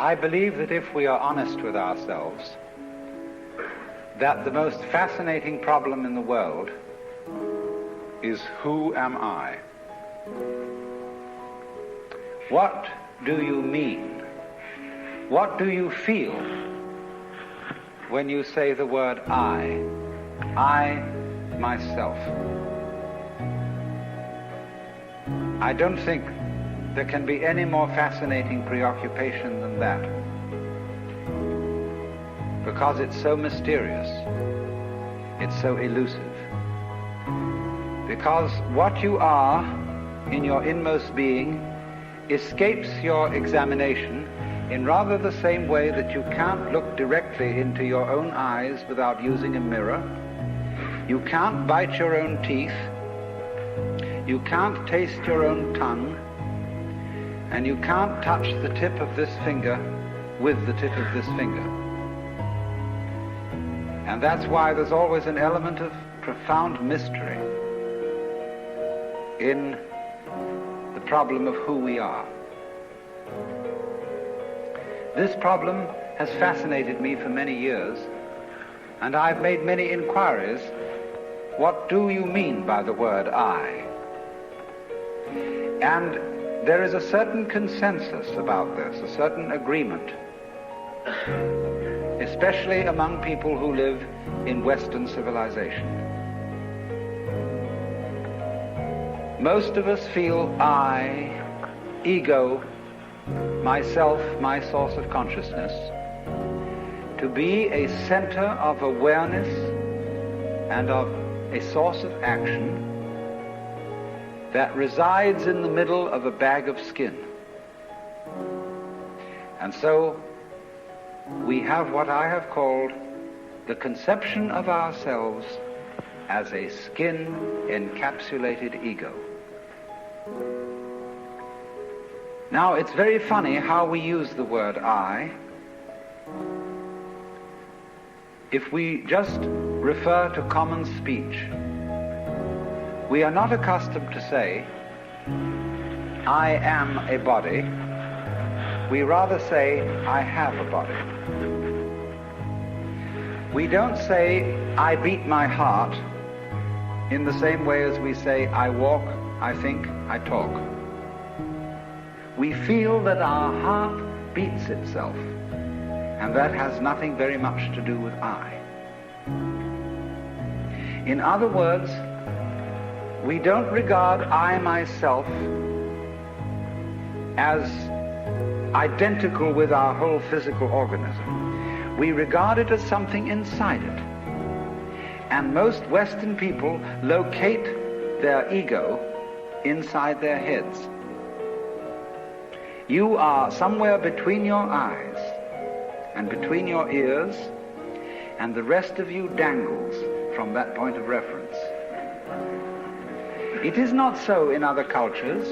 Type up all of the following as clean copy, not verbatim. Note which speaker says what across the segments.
Speaker 1: I believe that if we are honest with ourselves, that the most fascinating problem in the world is, who am I? What do you mean? What do you feel when you say the word I? I, myself. I don't think there can be any more fascinating preoccupation than that, because it's so mysterious, it's so elusive. Because what you are in your inmost being escapes your examination in rather the same way that you can't look directly into your own eyes without using a mirror. You can't bite your own teeth. You can't taste your own tongue. And you can't touch the tip of this finger with the tip of this finger. And that's why there's always an element of profound mystery in the problem of who we are. This problem has fascinated me for many years, and I've made many inquiries. What do you mean by the word I? And there is a certain consensus about this, a certain agreement, especially among people who live in Western civilization. Most of us feel I, ego, myself, my source of consciousness, to be a center of awareness and of a source of action that resides in the middle of a bag of skin. And so we have what I have called the conception of ourselves as a skin-encapsulated ego. Now, it's very funny how we use the word I. If we just refer to common speech, we are not accustomed to say, I am a body. We rather say, I have a body. We don't say, I beat my heart, in the same way as we say, I walk, I think, I talk. We feel that our heart beats itself, and that has nothing very much to do with I. In other words, we don't regard I myself as identical with our whole physical organism. We regard it as something inside it. And most Western people locate their ego inside their heads. You are somewhere between your eyes and between your ears, and the rest of you dangles from that point of reference. It is not so in other cultures.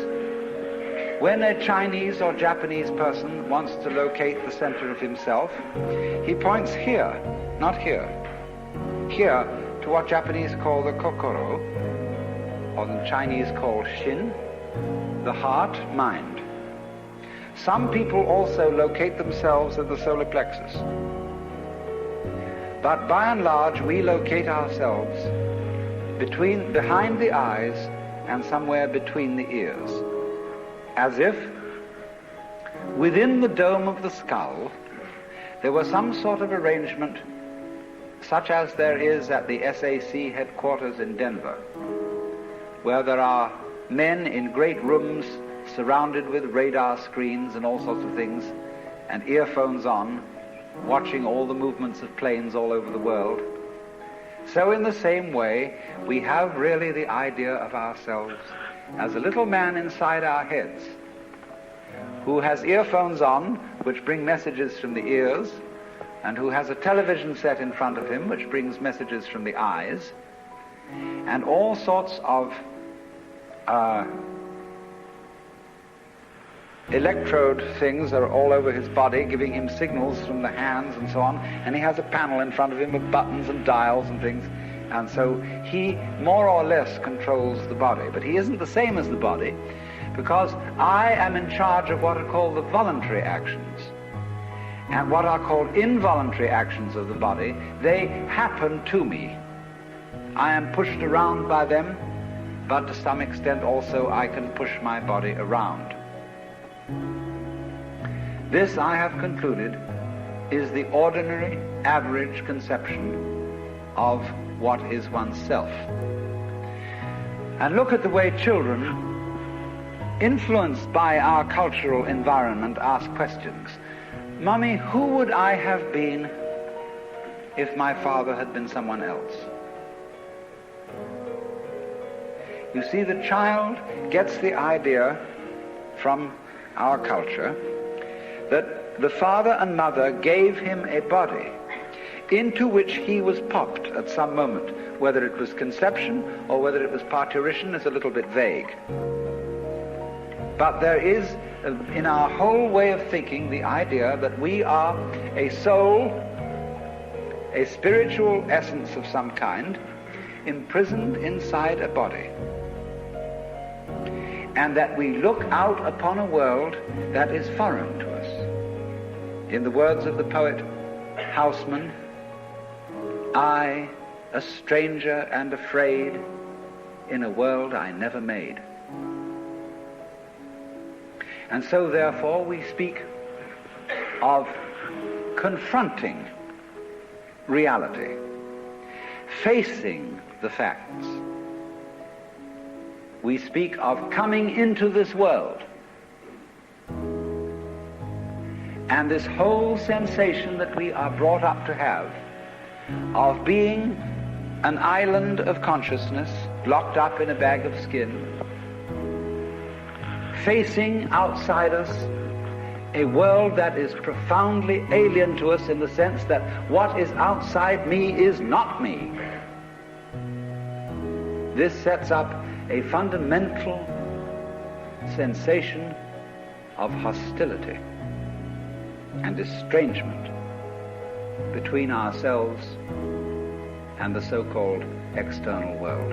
Speaker 1: When a Chinese or Japanese person wants to locate the center of himself, he points here, not here. Here to what Japanese call the kokoro, or the Chinese call shin, the heart, mind. Some people also locate themselves at the solar plexus. But by and large, we locate ourselves behind the eyes and somewhere between the ears, as if within the dome of the skull there was some sort of arrangement such as there is at the SAC headquarters in Denver, where there are men in great rooms surrounded with radar screens and all sorts of things, and earphones on, watching all the movements of planes all over the world. So in the same way, we have really the idea of ourselves as a little man inside our heads who has earphones on which bring messages from the ears, and who has a television set in front of him which brings messages from the eyes, and all sorts of electrode things are all over his body, giving him signals from the hands and so on, and he has a panel in front of him with buttons and dials and things, and so he more or less controls the body. But he isn't the same as the body, because I am in charge of what are called the voluntary actions. and what are called involuntary actions of the body, they happen to me. I am pushed around by them, but to some extent also I can push my body around. This, I have concluded, is the ordinary, average conception of what is oneself. And look at the way children, influenced by our cultural environment, ask questions. Mummy, who would I have been if my father had been someone else? You see, the child gets the idea from our culture that the father and mother gave him a body into which he was popped at some moment. Whether it was conception or whether it was parturition is a little bit vague. But there is, in our whole way of thinking, the idea that we are a soul, a spiritual essence of some kind, imprisoned inside a body. And that we look out upon a world that is foreign to us. In the words of the poet Houseman, I, a stranger and afraid, in a world I never made. And so, therefore, we speak of confronting reality, facing the facts. We speak of coming into this world. And this whole sensation that we are brought up to have of being an island of consciousness locked up in a bag of skin, facing outside us a world that is profoundly alien to us in the sense that what is outside me is not me. This sets up a fundamental sensation of hostility and estrangement between ourselves and the so-called external world.